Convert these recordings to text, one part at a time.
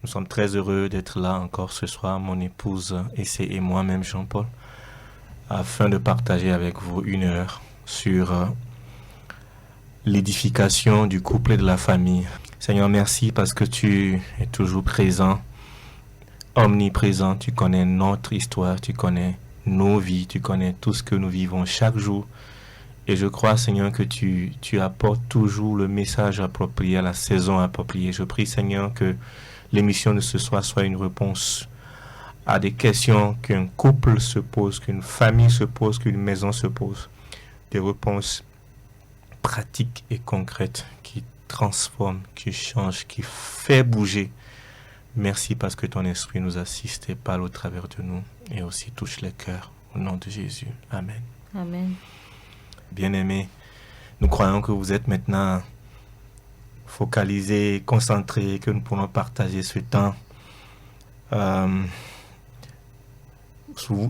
Nous sommes très heureux d'être là encore ce soir, mon épouse et moi-même, Jean-Paul, afin de partager avec vous 1 heure sur l'édification du couple et de la famille. Seigneur, merci parce que tu es toujours présent, omniprésent. Tu connais notre histoire, tu connais nos vies, tu connais tout ce que nous vivons chaque jour. Et je crois, Seigneur, que tu apportes toujours le message approprié à la saison appropriée. Je prie, Seigneur, que l'émission de ce soir soit une réponse à des questions qu'un couple se pose, qu'une famille se pose, qu'une maison se pose. Des réponses pratiques et concrètes qui transforment, qui changent, qui fait bouger. Merci parce que ton esprit nous assiste et parle au travers de nous et aussi touche les cœurs. Au nom de Jésus. Amen. Amen. Bien-aimés, nous croyons que vous êtes maintenant focalisés, concentrés, que nous pourrons partager ce temps.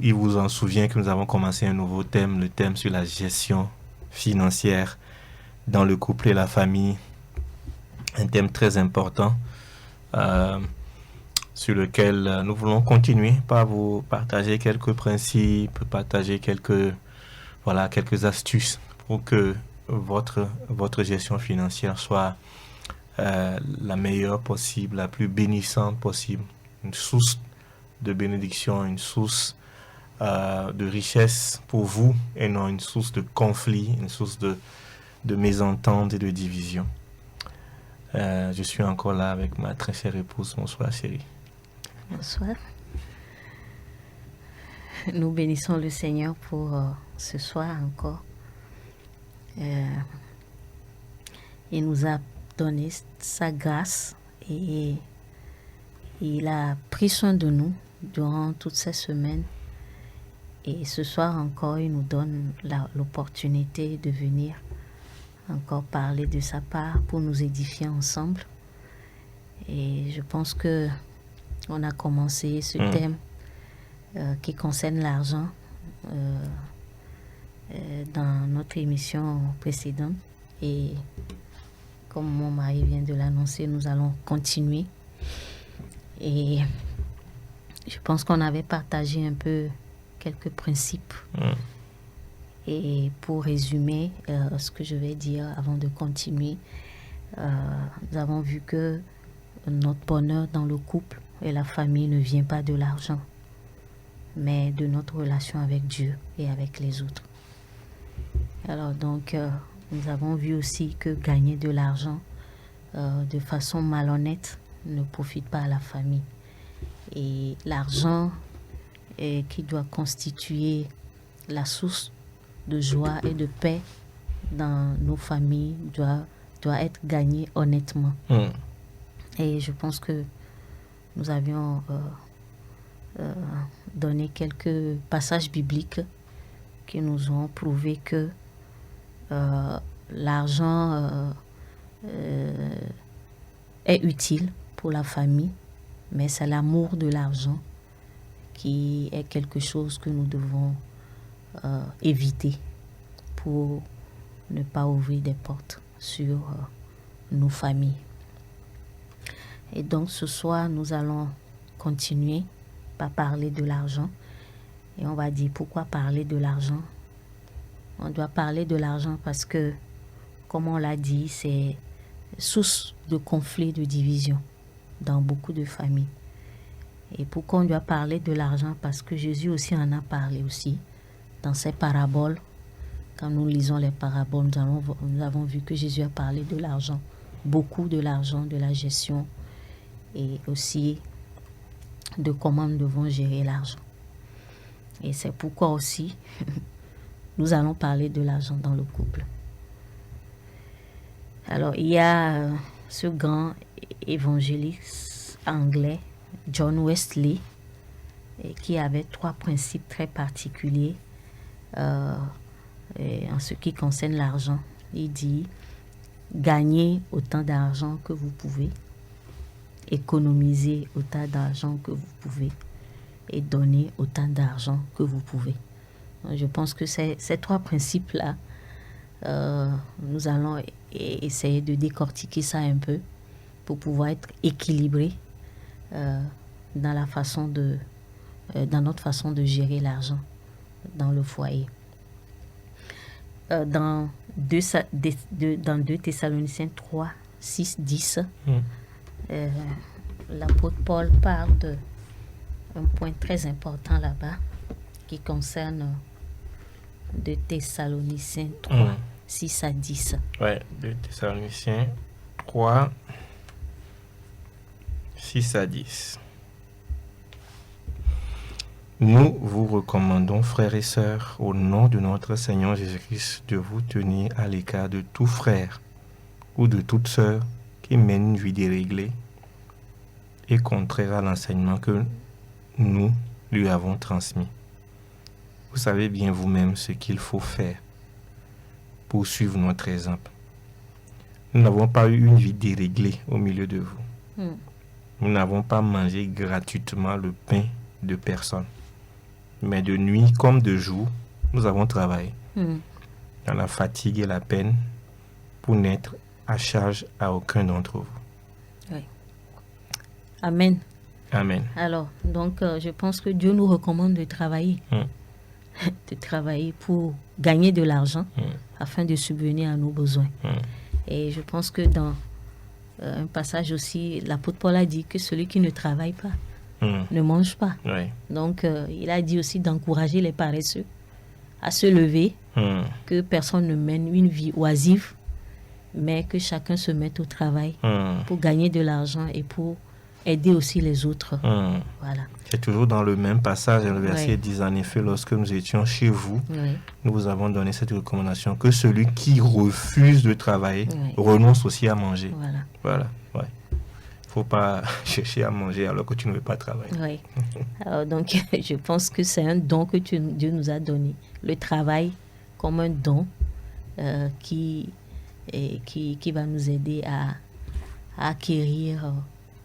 Il vous en souvient que nous avons commencé un nouveau thème, le thème sur la gestion financière dans le couple et la famille. Un thème très important sur lequel nous voulons continuer par vous partager quelques principes, partager quelques astuces pour que votre gestion financière soit la meilleure possible, la plus bénissante possible, une source de bénédiction, une source de richesse pour vous et non une source de conflit, une source de mésentente et de division. Je suis encore là avec ma très chère épouse. Bonsoir chérie. Bonsoir. Nous bénissons le Seigneur pour ce soir encore. Il nous a donné sa grâce et il a pris soin de nous durant toutes ces semaines. Et ce soir encore, il nous donne l'opportunité de venir encore parler de sa part pour nous édifier ensemble. Et je pense que on a commencé ce thème qui concerne l'argent dans notre émission précédente. Et comme mon mari vient de l'annoncer, nous allons continuer. Et je pense qu'on avait partagé un peu quelques principes. Et pour résumer ce que je vais dire avant de continuer, nous avons vu que notre bonheur dans le couple et la famille ne vient pas de l'argent, mais de notre relation avec Dieu et avec les autres. Alors donc, nous avons vu aussi que gagner de l'argent de façon malhonnête ne profite pas à la famille. Et l'argent qui doit constituer la source de joie et de paix dans nos familles doit être gagné honnêtement. Et je pense que nous avions donné quelques passages bibliques qui nous ont prouvé que l'argent est utile pour la famille, mais c'est l'amour de l'argent qui est quelque chose que nous devons éviter pour ne pas ouvrir des portes sur nos familles. Et donc ce soir, nous allons continuer par parler de l'argent. Et on va dire pourquoi parler de l'argent. On doit parler de l'argent parce que, comme on l'a dit, c'est source de conflit, de division dans beaucoup de familles. Et pourquoi on doit parler de l'argent? Parce que Jésus aussi en a parlé aussi dans ses paraboles. Quand nous lisons les paraboles, nous avons vu que Jésus a parlé de l'argent, beaucoup de l'argent, de la gestion et aussi de comment nous devons gérer l'argent. Et c'est pourquoi aussi nous allons parler de l'argent dans le couple. Alors, il y a ce grand évangéliste anglais, John Wesley, qui avait 3 principes très particuliers en ce qui concerne l'argent. Il dit: gagnez autant d'argent que vous pouvez, économisez autant d'argent que vous pouvez et donnez autant d'argent que vous pouvez. Donc, je pense que ces 3 principes-là, nous allons essayer de décortiquer ça un peu pour pouvoir être équilibré dans notre façon de gérer l'argent dans le foyer. Dans 2 Thessaloniciens 3, 6, 10, l'apôtre Paul parle d'un point très important là-bas qui concerne 2 Thessaloniciens 3, 6 à 10. Ouais, 2 Thessaloniciens 3, 6 à 10. Nous vous recommandons, frères et sœurs, au nom de notre Seigneur Jésus-Christ, de vous tenir à l'écart de tout frère ou de toute sœur qui mène une vie déréglée et contraire à l'enseignement que nous lui avons transmis. Vous savez bien vous-même ce qu'il faut faire pour suivre notre exemple. Nous n'avons pas eu une vie déréglée au milieu de vous. Nous n'avons pas mangé gratuitement le pain de personne. Mais de nuit comme de jour, nous avons travaillé dans la fatigue et la peine pour n'être à charge à aucun d'entre vous. Oui. Amen. Amen. Alors, donc, je pense que Dieu nous recommande de travailler. De travailler pour gagner de l'argent afin de subvenir à nos besoins. Et je pense que dans un passage aussi, l'apôtre Paul a dit que celui qui ne travaille pas ne mange pas. Oui. Donc, il a dit aussi d'encourager les paresseux à se lever, que personne ne mène une vie oisive, mais que chacun se mette au travail pour gagner de l'argent et pour aider aussi les autres. Voilà. C'est toujours dans le même passage, le verset 10, en effet, lorsque nous étions chez vous, nous vous avons donné cette recommandation que celui qui refuse de travailler renonce aussi à manger. Voilà. Ouais. Il ne faut pas chercher à manger alors que tu ne veux pas travailler. Oui. Alors, donc, je pense que c'est un don que Dieu nous a donné. Le travail comme un don qui va nous aider à acquérir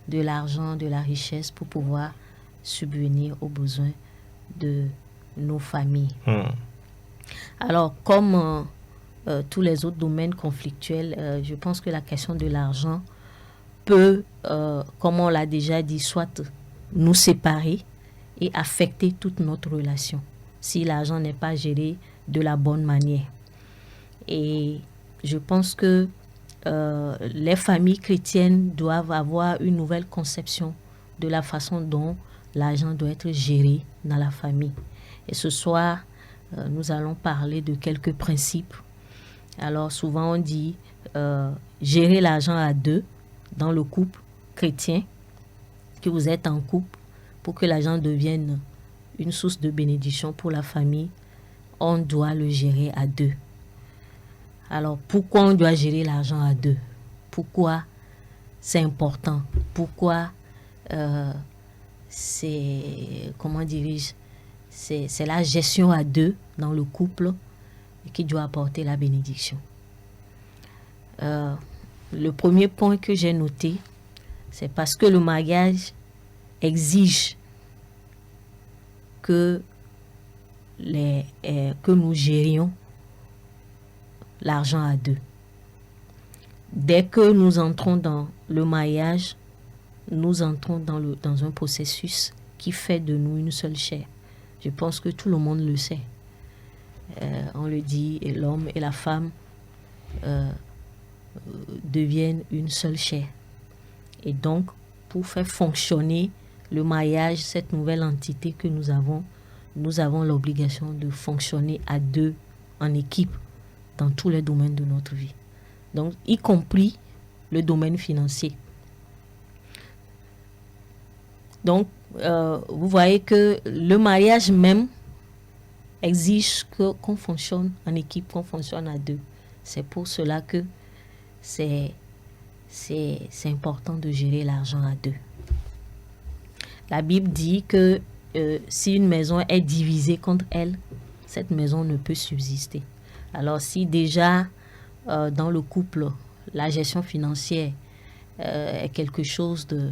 de l'argent, de la richesse pour pouvoir subvenir aux besoins de nos familles. Alors, comme tous les autres domaines conflictuels, je pense que la question de l'argent peut, comme on l'a déjà dit, soit nous séparer et affecter toute notre relation si l'argent n'est pas géré de la bonne manière. Et je pense que les familles chrétiennes doivent avoir une nouvelle conception de la façon dont l'argent doit être géré dans la famille. Et ce soir, nous allons parler de quelques principes. Alors souvent on dit gérer l'argent à 2 dans le couple chrétien, que vous êtes en couple, pour que l'argent devienne une source de bénédiction pour la famille, on doit le gérer à 2. Alors, pourquoi on doit gérer l'argent à 2? Pourquoi c'est important? Pourquoi c'est la gestion à 2 dans le couple qui doit apporter la bénédiction? Le premier point que j'ai noté, c'est parce que le mariage exige que nous gérions l'argent à 2. Dès que nous entrons dans le mariage, nous entrons dans un processus qui fait de nous une seule chair. Je pense que tout le monde le sait. On le dit, et l'homme et la femme deviennent une seule chair. Et donc, pour faire fonctionner le mariage, cette nouvelle entité que nous avons l'obligation de fonctionner à 2 en équipe dans tous les domaines de notre vie. Donc, y compris le domaine financier. Donc, vous voyez que le mariage même exige qu'on fonctionne en équipe, qu'on fonctionne à deux. C'est pour cela que c'est important de gérer l'argent à deux. La Bible dit que si une maison est divisée contre elle, cette maison ne peut subsister. Alors si déjà dans le couple, la gestion financière est quelque chose de,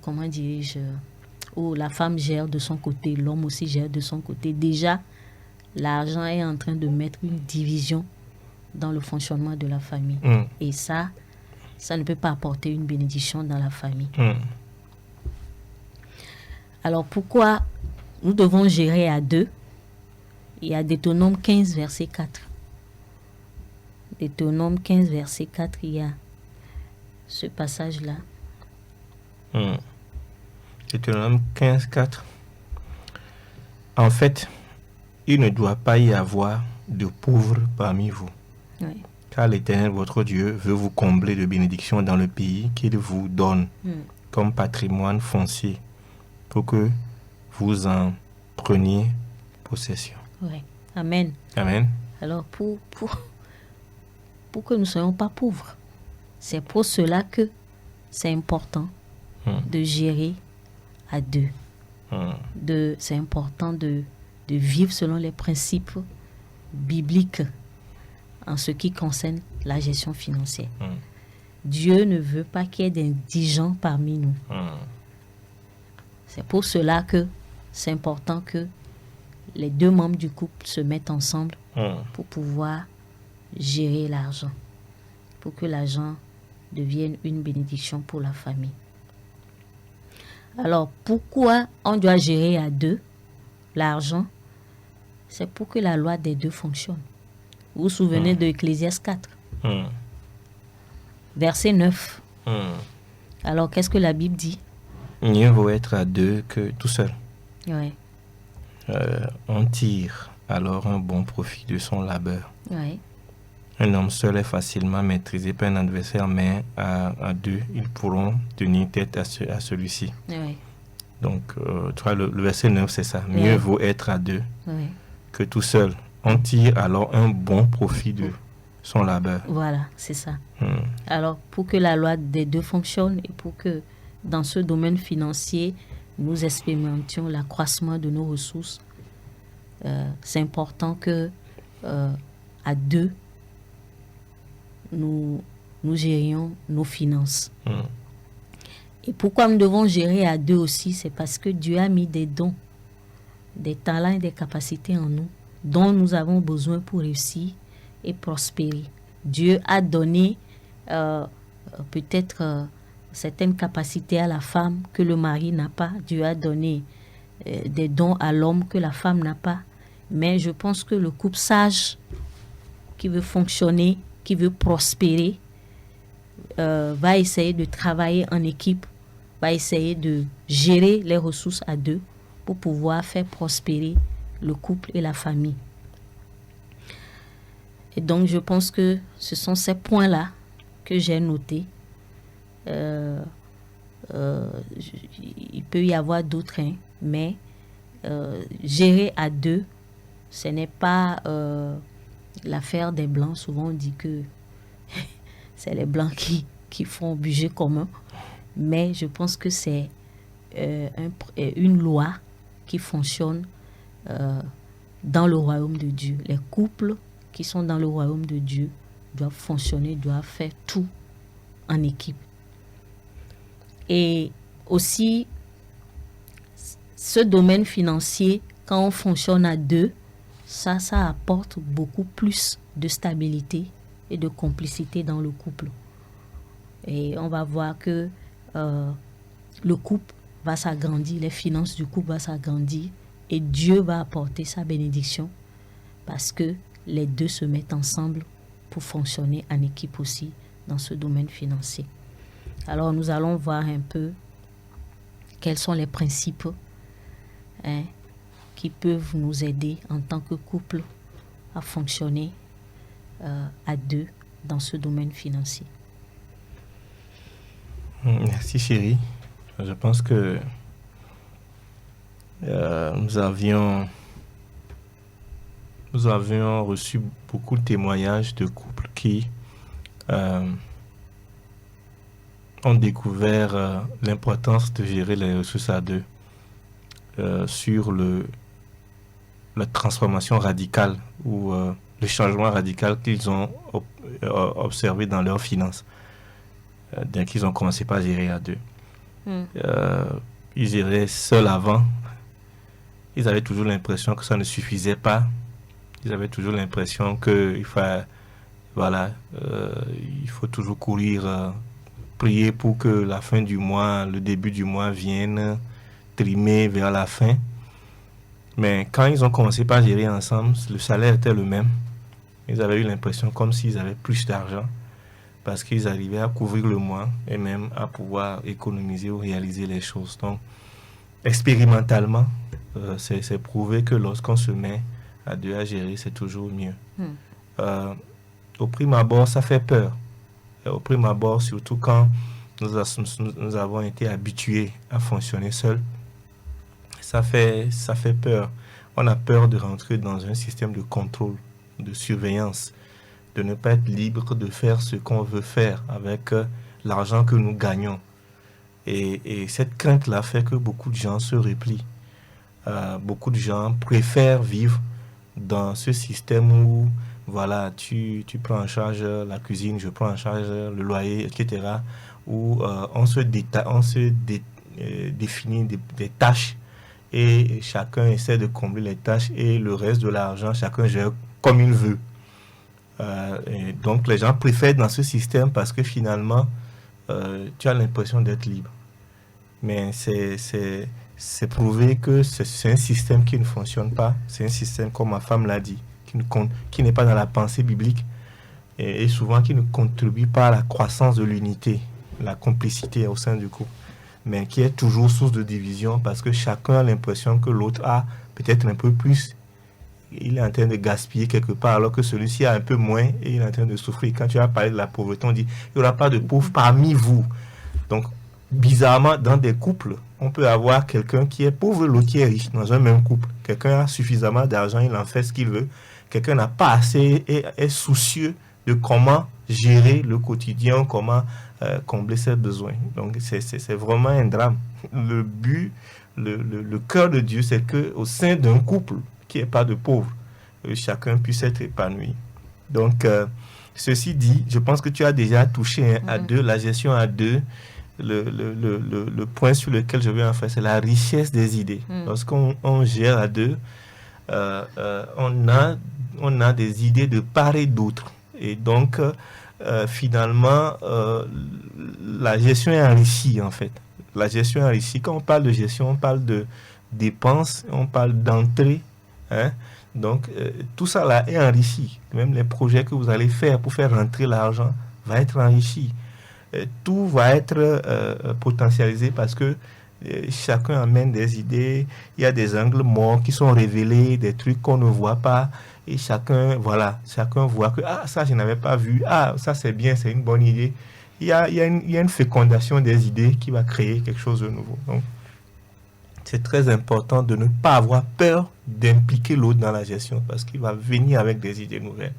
comment dirais-je, où la femme gère de son côté, l'homme aussi gère de son côté, déjà l'argent est en train de mettre une division dans le fonctionnement de la famille. Et ça ne peut pas apporter une bénédiction dans la famille. Alors pourquoi nous devons gérer à deux? Il y a Deutéronome 15, verset 4. Deutéronome 15, verset 4, il y a ce passage-là. Deutéronome 15, 4. En fait, il ne doit pas y avoir de pauvres parmi vous. Oui. Car l'Éternel, votre Dieu, veut vous combler de bénédictions dans le pays qu'il vous donne comme patrimoine foncier pour que vous en preniez possession. Oui. Amen. Amen. Alors, pour que nous ne soyons pas pauvres, c'est pour cela que c'est important de gérer à deux. C'est important de vivre selon les principes bibliques en ce qui concerne la gestion financière. Dieu ne veut pas qu'il y ait d'indigents parmi nous. C'est pour cela que c'est important que les deux membres du couple se mettent ensemble pour pouvoir gérer l'argent, pour que l'argent devienne une bénédiction pour la famille. Alors, pourquoi on doit gérer à deux l'argent? C'est pour que la loi des deux fonctionne. Vous vous souvenez de Ecclésiaste 4, verset 9. Alors, qu'est-ce que la Bible dit? Mieux vaut être à deux que tout seul. Oui. On tire alors un bon profit de son labeur. Oui. Un homme seul est facilement maîtrisé par un adversaire, mais à deux, ils pourront tenir tête à celui-ci. Oui. Donc, tu vois, le verset 9, c'est ça. Mieux vaut être à deux que tout seul. On tire alors un bon profit de son labeur. Voilà, c'est ça. Alors, pour que la loi des deux fonctionne et pour que dans ce domaine financier, nous expérimentions l'accroissement de nos ressources, c'est important que à deux, nous gérions nos finances. Et pourquoi nous devons gérer à deux aussi? C'est parce que Dieu a mis des dons, des talents et des capacités en nous dont nous avons besoin pour réussir et prospérer. Dieu a donné peut-être certaines capacités à la femme que le mari n'a pas. Dieu a donné des dons à l'homme que la femme n'a pas. Mais je pense que le couple sage qui veut fonctionner, qui veut prospérer, va essayer de travailler en équipe, va essayer de gérer les ressources à deux pour pouvoir faire prospérer le couple et la famille. Et donc, je pense que ce sont ces points-là que j'ai notés. Il peut y avoir d'autres, mais gérer à deux, ce n'est pas l'affaire des Blancs. Souvent, on dit que c'est les Blancs qui font budget commun. Mais je pense que c'est une loi qui fonctionne dans le royaume de Dieu. Les couples qui sont dans le royaume de Dieu doivent fonctionner, doivent faire tout en équipe. Et aussi, ce domaine financier, quand on fonctionne à deux, ça apporte beaucoup plus de stabilité et de complicité dans le couple. Et on va voir que le couple va s'agrandir, les finances du couple vont s'agrandir et Dieu va apporter sa bénédiction parce que les deux se mettent ensemble pour fonctionner en équipe aussi dans ce domaine financier. Alors nous allons voir un peu quels sont les principes qui peuvent nous aider en tant que couple à fonctionner à deux dans ce domaine financier. Merci chérie. Je pense que nous avions nous avions reçu beaucoup de témoignages de couples qui euh, ont découvert l'importance de gérer les ressources à deux sur la transformation radicale ou le changement radical qu'ils ont observé dans leurs finances dès qu'ils ont commencé par gérer à deux. Euh, Ils géraient seuls avant. Ils avaient toujours l'impression que ça ne suffisait pas. Ils avaient toujours l'impression que il faut toujours courir, prier pour que la fin du mois, le début du mois vienne, trimer vers la fin. Mais quand ils ont commencé par gérer ensemble, le salaire était le même. Ils avaient eu l'impression comme s'ils avaient plus d'argent parce qu'ils arrivaient à couvrir le mois et même à pouvoir économiser ou réaliser les choses. Donc, expérimentalement, c'est prouvé que lorsqu'on se met à deux à gérer, c'est toujours mieux. Au prime abord, ça fait peur. Au prime abord, surtout quand nous avons été habitués à fonctionner seuls, ça fait peur. On a peur de rentrer dans un système de contrôle, de surveillance, de ne pas être libre de faire ce qu'on veut faire avec l'argent que nous gagnons. Et cette crainte-là fait que beaucoup de gens se replient. Beaucoup de gens préfèrent vivre dans ce système où, voilà, tu prends en charge la cuisine, je prends en charge le loyer, etc. Où on se définit des tâches et chacun essaie de combler les tâches et le reste de l'argent, chacun gère comme il veut. Et donc les gens préfèrent dans ce système parce que finalement, tu as l'impression d'être libre. Mais c'est prouvé que c'est un système qui ne fonctionne pas. C'est un système, comme ma femme l'a dit, qui n'est pas dans la pensée biblique et souvent qui ne contribue pas à la croissance de l'unité, la complicité au sein du couple, mais qui est toujours source de division parce que chacun a l'impression que l'autre a peut-être un peu plus. Il est en train de gaspiller quelque part alors que celui-ci a un peu moins et il est en train de souffrir. Quand tu as parlé de la pauvreté, on dit il n'y aura pas de pauvres parmi vous. Donc, bizarrement, dans des couples, on peut avoir quelqu'un qui est pauvre, l'autre qui est riche dans un même couple. Quelqu'un a suffisamment d'argent, il en fait ce qu'il veut. Quelqu'un n'a pas assez et est soucieux de comment gérer le quotidien, comment combler ses besoins. Donc, c'est vraiment un drame. Le but, le cœur de Dieu, c'est qu'au sein d'un couple, qu'il n'y ait pas de pauvres, chacun puisse être épanoui. Donc, ceci dit, je pense que tu as déjà touché à deux, la gestion à deux. Le point sur lequel je veux en faire, c'est la richesse des idées. Lorsqu'on gère à deux, on a des idées de part et d'autre. Et donc, finalement, la gestion est enrichie, en fait. La gestion est enrichie. Quand on parle de gestion, on parle de dépenses, on parle d'entrée. Hein? Donc, tout ça là est enrichi. Même les projets que vous allez faire pour faire rentrer l'argent va être enrichi. Tout va être potentialisé parce que chacun amène des idées. Il y a des angles morts qui sont révélés, des trucs qu'on ne voit pas. Et chacun voit que ça, je n'avais pas vu. Ça, c'est bien, c'est une bonne idée. Il y a une fécondation des idées qui va créer quelque chose de nouveau. Donc, c'est très important de ne pas avoir peur d'impliquer l'autre dans la gestion parce qu'il va venir avec des idées nouvelles.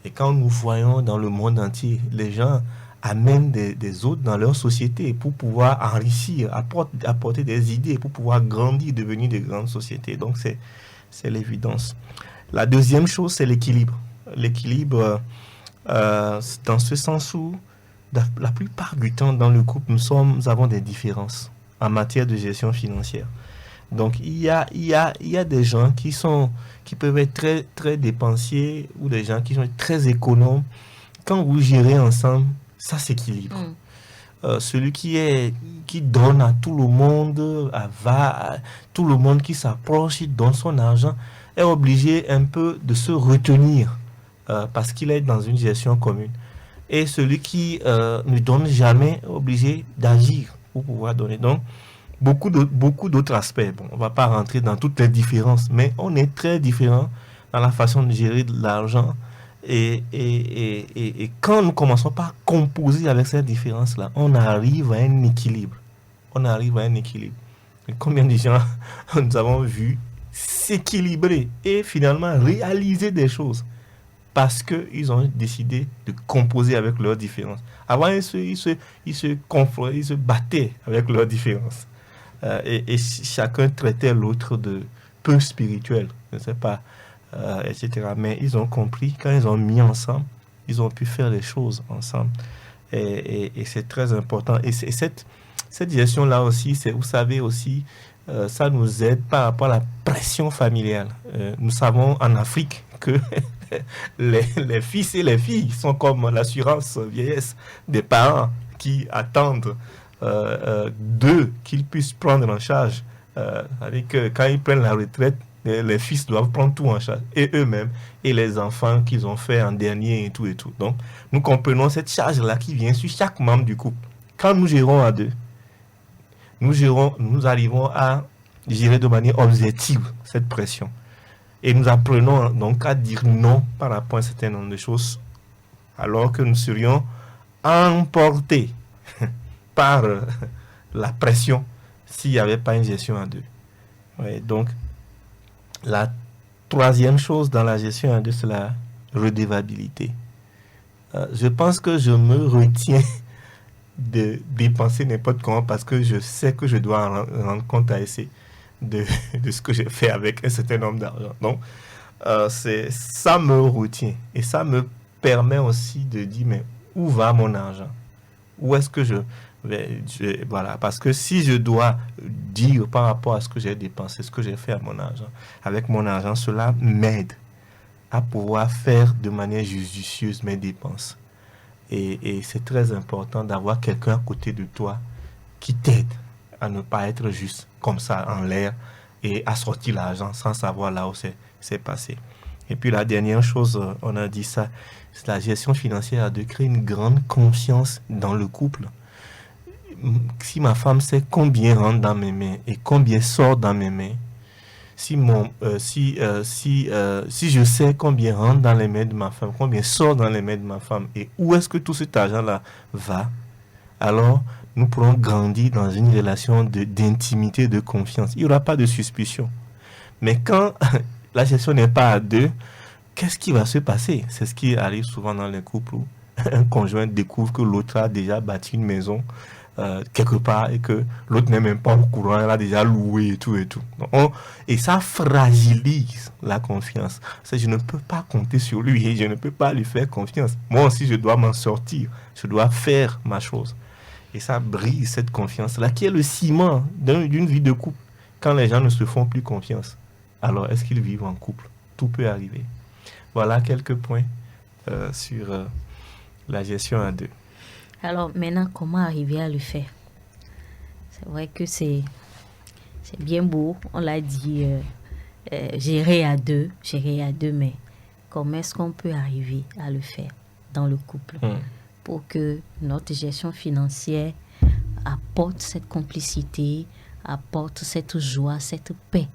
Et quand nous voyons dans le monde entier, les gens amènent des autres dans leur société pour pouvoir enrichir, apporter des idées, pour pouvoir grandir, devenir de grandes sociétés. Donc, c'est l'évidence. La deuxième chose, c'est l'équilibre. L'équilibre, dans ce sens où, la plupart du temps, dans le couple, nous avons des différences en matière de gestion financière. Donc, il y a des gens qui peuvent être très, très dépensiers ou des gens qui sont très économes. Quand vous gérez ensemble, ça s'équilibre. Celui qui donne à tout le monde, tout le monde qui s'approche, il donne son argent, est obligé un peu de se retenir parce qu'il est dans une gestion commune. Et celui qui ne donne jamais est obligé d'agir pour pouvoir donner. Donc, beaucoup d'autres aspects. Bon, on ne va pas rentrer dans toutes les différences, mais on est très différents dans la façon de gérer de l'argent. Et quand nous commençons par composer avec cette différence-là, on arrive à un équilibre. Et combien de gens nous avons vu s'équilibrer et finalement réaliser des choses parce qu'ils ont décidé de composer avec leurs différences. Avant, ils se battaient avec leurs différences. Et chacun traitait l'autre de peu spirituel, je ne sais pas, etc. Mais ils ont compris, quand ils ont mis ensemble, ils ont pu faire les choses ensemble. Et c'est très important. Et cette gestion-là aussi, vous savez aussi, ça nous aide par rapport à la pression familiale. Nous savons en Afrique que les fils et les filles sont comme l'assurance vieillesse des parents qui attendent d'eux qu'ils puissent prendre en charge. Avec quand ils prennent la retraite, les fils doivent prendre tout en charge, et eux-mêmes, et les enfants qu'ils ont fait en dernier, et tout et tout. Donc, nous comprenons cette charge-là qui vient sur chaque membre du couple. Quand nous gérons à deux, nous arrivons à gérer de manière objective cette pression. Et nous apprenons donc à dire non par rapport à un certain nombre de choses, alors que nous serions emportés par la pression s'il n'y avait pas une gestion à deux. Ouais, donc, la troisième chose dans la gestion à deux, c'est la redevabilité. Je pense que je me retiens de dépenser n'importe comment parce que je sais que je dois rendre compte à essayer de ce que j'ai fait avec un certain nombre d'argent. Donc, ça me retient et ça me permet aussi de dire, mais où va mon argent? Où est-ce que voilà, parce que si je dois dire par rapport à ce que j'ai dépensé, ce que j'ai fait avec mon argent, cela m'aide à pouvoir faire de manière judicieuse mes dépenses. Et c'est très important d'avoir quelqu'un à côté de toi qui t'aide à ne pas être juste comme ça en l'air et à sortir l'argent sans savoir là où c'est passé. Et puis la dernière chose, on a dit ça, c'est la gestion financière de créer une grande confiance dans le couple. Si ma femme sait combien rentre dans mes mains et combien sort dans mes mains, si je sais combien rentre dans les mains de ma femme, combien sort dans les mains de ma femme et où est-ce que tout cet argent-là va, alors nous pourrons grandir dans une relation d'intimité, de confiance. Il n'y aura pas de suspicion. Mais quand la gestion n'est pas à deux, qu'est-ce qui va se passer? C'est ce qui arrive souvent dans les couples où un conjoint découvre que l'autre a déjà bâti une maison quelque part et que l'autre n'est même pas au courant, elle a déjà loué et tout et tout. Donc, et ça fragilise la confiance. Je ne peux pas compter sur lui et je ne peux pas lui faire confiance. Moi aussi, je dois m'en sortir. Je dois faire ma chose. Et ça brise cette confiance-là qui est le ciment d'une vie de couple. Quand les gens ne se font plus confiance, alors est-ce qu'ils vivent en couple? Tout peut arriver. Voilà quelques points sur la gestion à deux. Alors maintenant, comment arriver à le faire? C'est vrai que c'est bien beau, on l'a dit, gérer à deux, mais comment est-ce qu'on peut arriver à le faire dans le couple pour que notre gestion financière apporte cette complicité, apporte cette joie, cette paix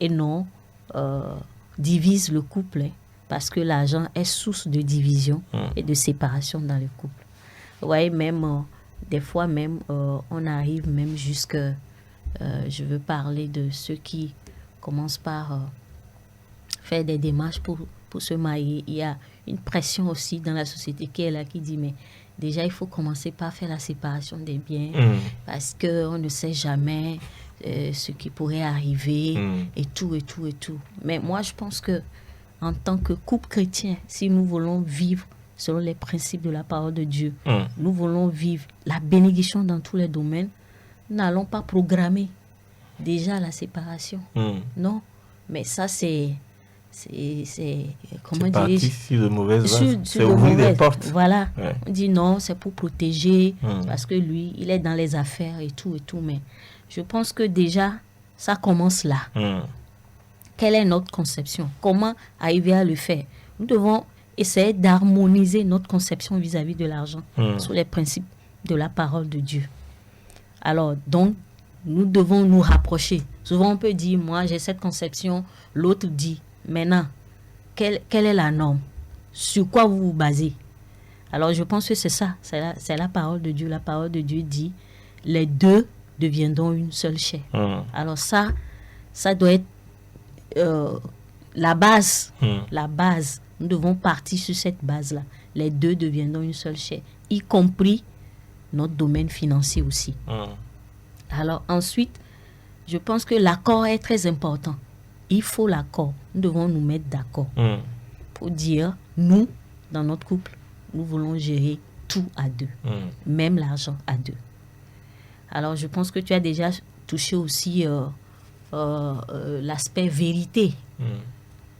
et non divise le couple, parce que l'argent est source de division et de séparation dans le couple. Ouais, même des fois même on arrive même jusque je veux parler de ceux qui commencent par faire des démarches pour se marier. Il y a une pression aussi dans la société qui est là, qui dit mais déjà il faut commencer par faire la séparation des biens parce que on ne sait jamais ce qui pourrait arriver et tout. Mais moi je pense que en tant que couple chrétien, si nous voulons vivre selon les principes de la parole de Dieu, nous voulons vivre la bénédiction dans tous les domaines, nous n'allons pas programmer déjà la séparation. Non, mais ça c'est comment dire, sur de mauvaises bases. C'est ouvrir des portes. Voilà, on dit non, c'est pour protéger parce que lui, il est dans les affaires et tout, mais je pense que déjà, ça commence là. Quelle est notre conception? Comment arriver à le faire? Nous devons essayer d'harmoniser notre conception vis-à-vis de l'argent sur les principes de la parole de Dieu. Alors, donc, nous devons nous rapprocher. Souvent, on peut dire, moi, j'ai cette conception, l'autre dit, maintenant, quelle est la norme? Sur quoi vous vous basez? Alors, je pense que c'est ça, c'est la parole de Dieu. La parole de Dieu dit, les deux deviendront une seule chair. Alors ça doit être la base, nous devons partir sur cette base-là. Les deux deviendront une seule chair, y compris notre domaine financier aussi. Alors ensuite, je pense que l'accord est très important. Il faut l'accord. Nous devons nous mettre d'accord pour dire, nous, dans notre couple, nous voulons gérer tout à deux, même l'argent à deux. Alors je pense que tu as déjà touché aussi l'aspect vérité.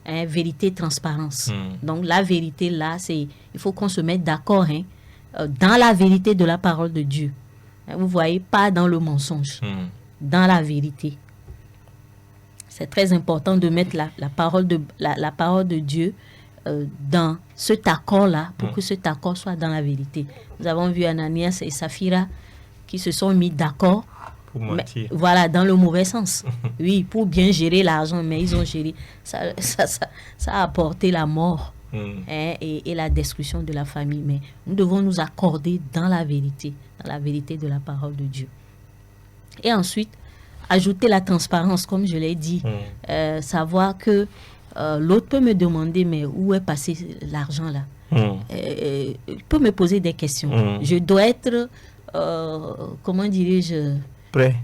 Vérité, transparence. Donc la vérité là, il faut qu'on se mette d'accord dans la vérité de la parole de Dieu. Vous voyez, pas dans le mensonge, dans la vérité. C'est très important de mettre la parole de Dieu dans cet accord-là, pour que cet accord soit dans la vérité. Nous avons vu Ananias et Saphira qui se sont mis d'accord, voilà, dans le mauvais sens. Oui, pour bien gérer l'argent, mais ils ont géré. Ça a apporté la mort et la destruction de la famille. Mais nous devons nous accorder dans la vérité de la parole de Dieu. Et ensuite, ajouter la transparence, comme je l'ai dit, savoir que l'autre peut me demander, mais où est passé l'argent là? Il peut me poser des questions. Je dois être, comment dirais-je, prêt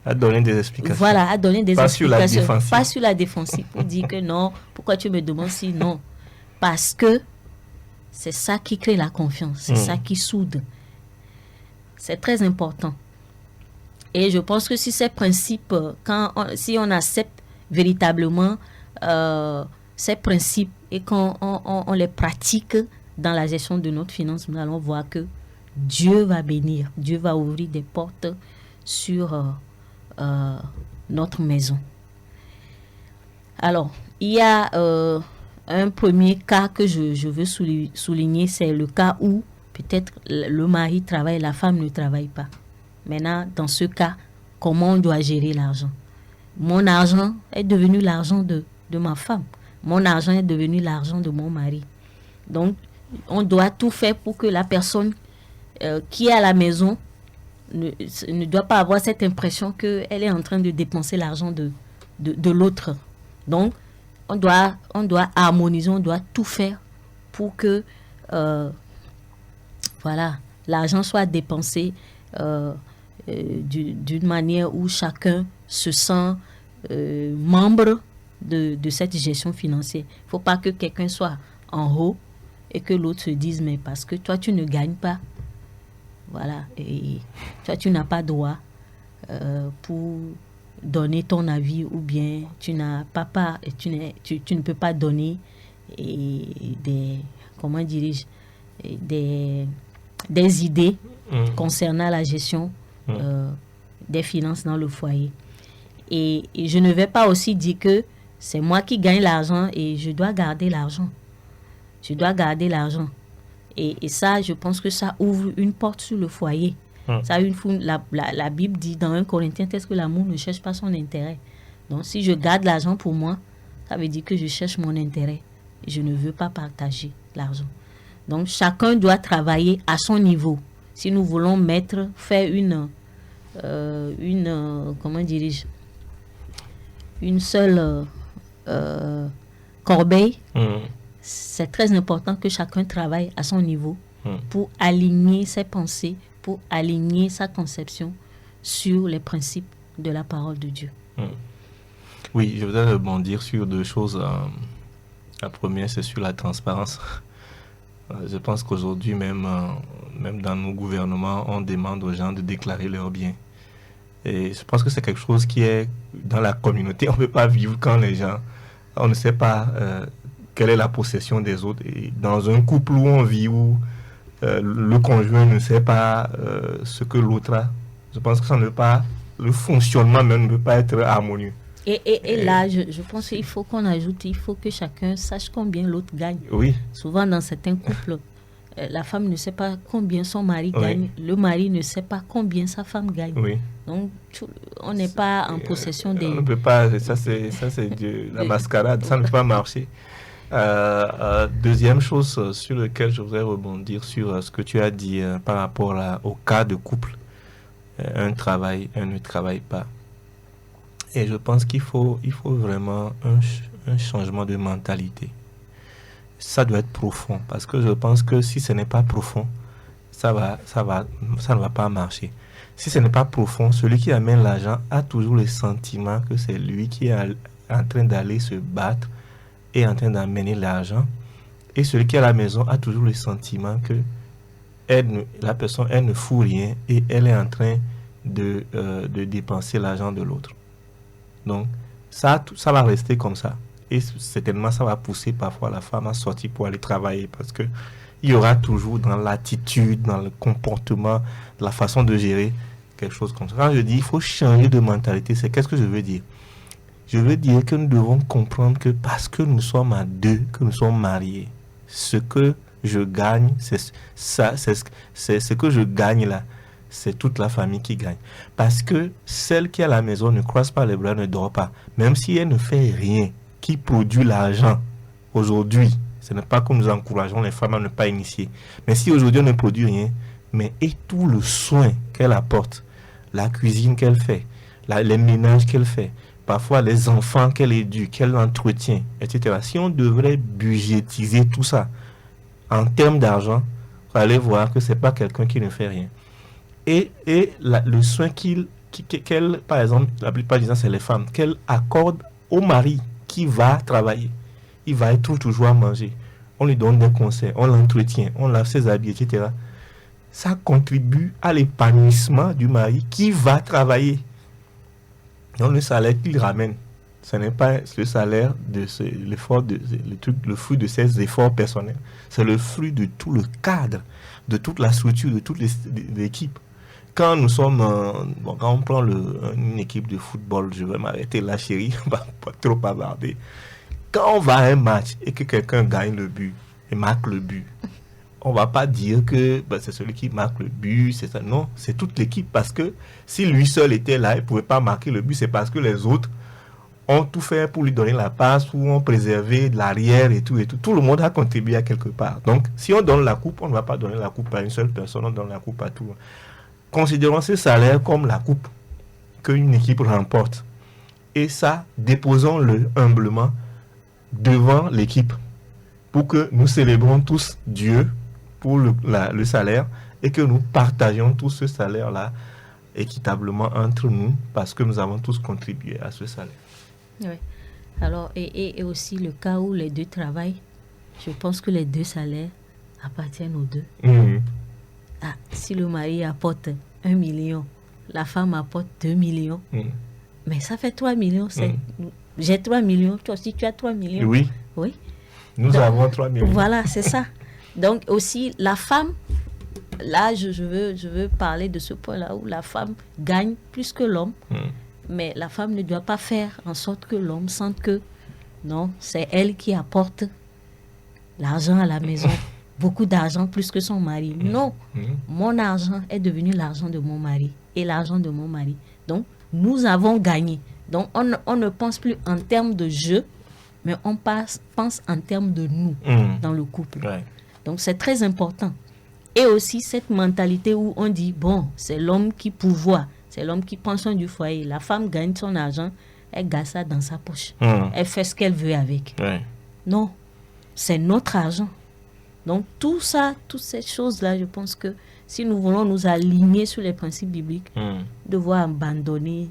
à donner des explications. Voilà, à donner des explications. Pas sur la défensive. Pour dire que non, pourquoi tu me demandes si non? Parce que c'est ça qui crée la confiance, c'est ça qui soude. C'est très important. Et je pense que si ces principes, si on accepte véritablement ces principes et qu'on les pratique dans la gestion de notre finance, nous allons voir que Dieu va bénir, Dieu va ouvrir des portes sur notre maison. Alors, il y a un premier cas que je veux souligner, c'est le cas où peut-être le mari travaille, la femme ne travaille pas. Maintenant, dans ce cas, comment on doit gérer l'argent? Mon argent est devenu l'argent de ma femme. Mon argent est devenu l'argent de mon mari. Donc, on doit tout faire pour que la personne qui est à la maison ne doit pas avoir cette impression qu'elle est en train de dépenser l'argent de l'autre. Donc, on doit harmoniser, on doit tout faire pour que l'argent soit dépensé d'une manière où chacun se sent membre de cette gestion financière. Il ne faut pas que quelqu'un soit en haut et que l'autre se dise, mais parce que toi, tu ne gagnes pas. Voilà. Et toi, tu n'as pas droit pour donner ton avis, ou bien tu ne peux pas donner des idées concernant la gestion des finances dans le foyer. Et je ne vais pas aussi dire que c'est moi qui gagne l'argent et je dois garder l'argent. Je dois garder l'argent. Et ça, je pense que ça ouvre une porte sur le foyer. Ça, la Bible dit dans 1 Corinthiens, est-ce que l'amour ne cherche pas son intérêt? Donc, si je garde l'argent pour moi, ça veut dire que je cherche mon intérêt. Et je ne veux pas partager l'argent. Donc, chacun doit travailler à son niveau. Si nous voulons faire une seule corbeille, c'est très important que chacun travaille à son niveau pour aligner ses pensées, pour aligner sa conception sur les principes de la parole de Dieu. Oui, je voudrais rebondir sur deux choses. La première, c'est sur la transparence. Je pense qu'aujourd'hui, même dans nos gouvernements, on demande aux gens de déclarer leurs biens. Et je pense que c'est quelque chose qui est dans la communauté. On ne peut pas vivre quand on ne sait pas quelle est la possession des autres. Et dans un couple où on vit, où le conjoint ne sait pas ce que l'autre a, je pense que le fonctionnement même ne peut pas être harmonieux. Et là, je pense qu'il faut qu'on ajoute, il faut que chacun sache combien l'autre gagne. Oui. Souvent, dans certains couples, la femme ne sait pas combien son mari gagne, le mari ne sait pas combien sa femme gagne. Oui. Donc, on n'est pas en possession des... On ne peut pas, ça c'est de la mascarade, ça ne peut pas marcher. Deuxième chose sur laquelle je voudrais rebondir sur ce que tu as dit par rapport au cas de couple. Un travaille, un ne travaille pas. Et je pense il faut vraiment un changement de mentalité. Ça doit être profond, parce que je pense que si ce n'est pas profond, ça ne va pas marcher. Si ce n'est pas profond, celui qui amène l'argent a toujours le sentiment que c'est lui qui est en train d'aller se battre et en train d'amener l'argent. Et celui qui est à la maison a toujours le sentiment que la personne, elle ne fout rien et elle est en train de dépenser l'argent de l'autre. Donc, ça va rester comme ça. Et certainement, ça va pousser parfois la femme à sortir pour aller travailler, parce que il y aura toujours dans l'attitude, dans le comportement, la façon de gérer quelque chose comme ça. Quand je dis il faut changer de mentalité, c'est qu'est-ce que je veux dire? Je veux dire que nous devons comprendre que parce que nous sommes à deux, que nous sommes mariés, ce que je gagne, c'est ce que je gagne là, c'est toute la famille qui gagne. Parce que celle qui est à la maison ne croise pas les bras, ne dort pas. Même si elle ne fait rien, qui produit l'argent aujourd'hui, ce n'est pas que nous encourageons les femmes à ne pas initier. Mais si aujourd'hui on ne produit rien, mais et tout le soin qu'elle apporte, la cuisine qu'elle fait, les ménages qu'elle fait, parfois les enfants qu'elle éduque, qu'elle entretient, etc. Si on devrait budgétiser tout ça en termes d'argent, vous allez voir que ce n'est pas quelqu'un qui ne fait rien. Et le soin qu'elle, par exemple, la plupart du temps, c'est les femmes, qu'elle accorde au mari qui va travailler. Il va être toujours à manger. On lui donne des conseils, on l'entretient, on lave ses habits, etc. Ça contribue à l'épanouissement du mari qui va travailler. Donc le salaire qu'il ramène, ce n'est pas le salaire de le fruit de ses efforts personnels. C'est le fruit de tout le cadre, de toute la structure, de toute l'équipe. Quand nous sommes, quand on prend une équipe de football, je vais m'arrêter là, chérie, pas trop bavarder. Quand on va à un match et que quelqu'un gagne le but et marque le but, on va pas dire que c'est celui qui marque le but, c'est ça. Non, c'est toute l'équipe, parce que si lui seul était là, il pouvait pas marquer le but, c'est parce que les autres ont tout fait pour lui donner la passe, ou ont préservé de l'arrière et tout et tout. Tout le monde a contribué à quelque part. Donc, si on donne la coupe, on ne va pas donner la coupe à une seule personne, on donne la coupe à tout. Considérons ce salaire comme la coupe qu'une équipe remporte. Et ça, déposons-le humblement devant l'équipe pour que nous célébrons tous Dieu pour le salaire, et que nous partageons tout ce salaire-là équitablement entre nous, parce que nous avons tous contribué à ce salaire. Oui. Alors, et aussi le cas où les deux travaillent, je pense que les deux salaires appartiennent aux deux. Mmh. Ah, si le mari apporte 1 million, la femme apporte 2 millions, mais ça fait 3 millions. J'ai 3 millions, toi aussi tu as 3 millions. Oui. Oui. Nous avons 3 millions. Voilà, c'est ça. Donc aussi, la femme, là je veux parler de ce point-là où la femme gagne plus que l'homme, mais la femme ne doit pas faire en sorte que l'homme sente que non, c'est elle qui apporte l'argent à la maison. Beaucoup d'argent plus que son mari. Non, mon argent est devenu l'argent de mon mari et l'argent de mon mari. Donc, nous avons gagné. Donc, on ne pense plus en termes de jeu, mais on pense en termes de nous dans le couple. Ouais. Donc, c'est très important. Et aussi, cette mentalité où on dit, bon, c'est l'homme qui pourvoit, c'est l'homme qui prend soin du foyer. La femme gagne son argent, elle garde ça dans sa poche. Elle fait ce qu'elle veut avec. Ouais. Non, c'est notre argent. Donc, tout ça, toutes ces choses-là, je pense que si nous voulons nous aligner sur les principes bibliques, devoir abandonner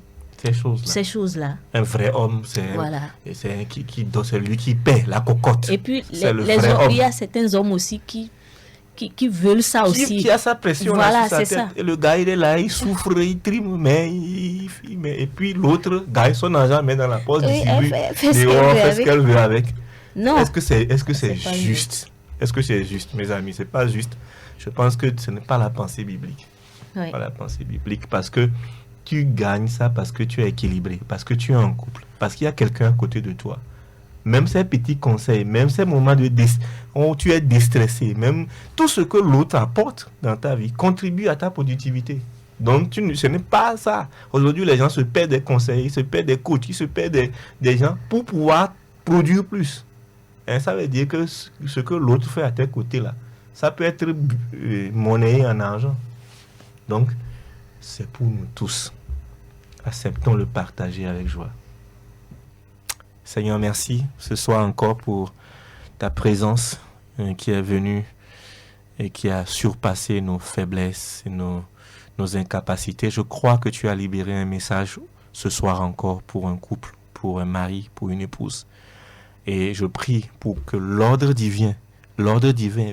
ces choses-là. Un vrai homme, c'est lui qui paie la cocotte. Et puis, il y a certains hommes aussi qui veulent ça aussi. Qui a sa pression voilà, là sur sa tête. Et le gars, il est là, il souffre, il trime, mais et puis l'autre gagne son argent, met dans la poche, distribue, fait ce qu'elle veut avec. Non. Est-ce que c'est juste? Est-ce que c'est juste, mes amis? C'est pas juste. Je pense que ce n'est pas la pensée biblique. Oui. Pas la pensée biblique, parce que tu gagnes ça parce que tu es équilibré, parce que tu es en couple, parce qu'il y a quelqu'un à côté de toi. Même ces petits conseils, même ces moments où tu es déstressé, même tout ce que l'autre apporte dans ta vie contribue à ta productivité. Donc, ce n'est pas ça. Aujourd'hui, les gens se paient des conseils, ils se paient des coachs, ils se paient des gens pour pouvoir produire plus. Et ça veut dire que ce que l'autre fait à tes côtés là, ça peut être monnayé en argent. Donc, c'est pour nous tous. acceptons le partager avec joie. Seigneur, merci ce soir encore pour ta présence qui est venue et qui a surpassé nos faiblesses et nos incapacités. Je crois que tu as libéré un message ce soir encore pour un couple, pour un mari, pour une épouse. Et je prie pour que l'ordre divin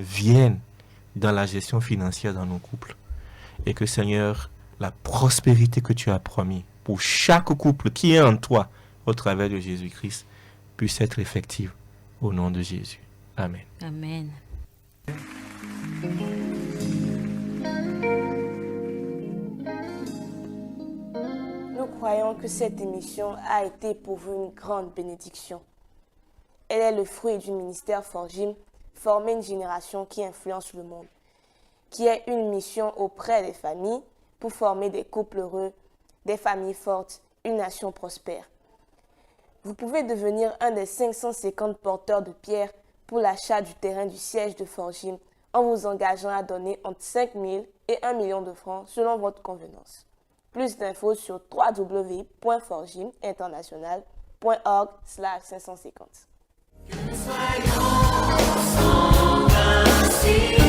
vienne dans la gestion financière dans nos couples. Et que, Seigneur, la prospérité que tu as promis pour chaque couple qui est en toi au travers de Jésus-Christ puisse être effective au nom de Jésus. Amen. Amen. Nous croyons que cette émission a été pour vous une grande bénédiction. Elle est le fruit du ministère Forgim, former une génération qui influence le monde, qui est une mission auprès des familles pour former des couples heureux, des familles fortes, une nation prospère. Vous pouvez devenir un des 550 porteurs de pierres pour l'achat du terrain du siège de Forgim en vous engageant à donner entre 5 000 et 1 million de francs selon votre convenance. Plus d'infos sur www.forgiminternational.org/550.